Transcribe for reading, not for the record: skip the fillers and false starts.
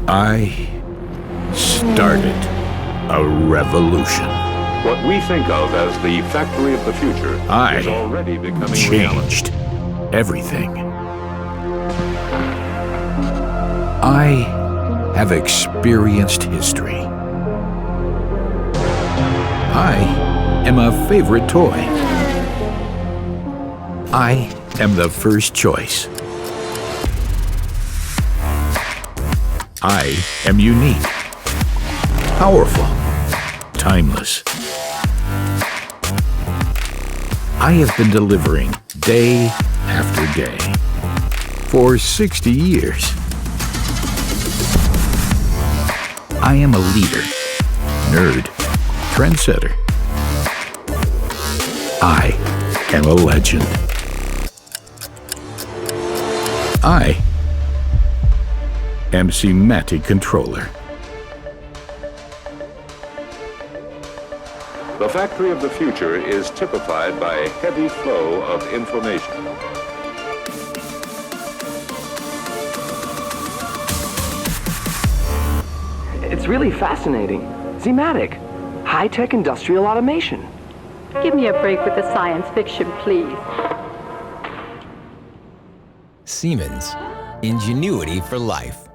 I started a revolution. What we think of as the factory of the future I is already becoming changed everything. I have experienced history. I am a favorite toy. I am the first choice. I am unique, powerful, timeless. I have been delivering day after day for 60 years. I am a leader, nerd, trendsetter. I am a legend. I am SIMATIC controller. The factory of the future is typified by a heavy flow of information. It's really fascinating. SIMATIC, high-tech industrial automation. Give me a break with the science fiction, please. Siemens, ingenuity for life.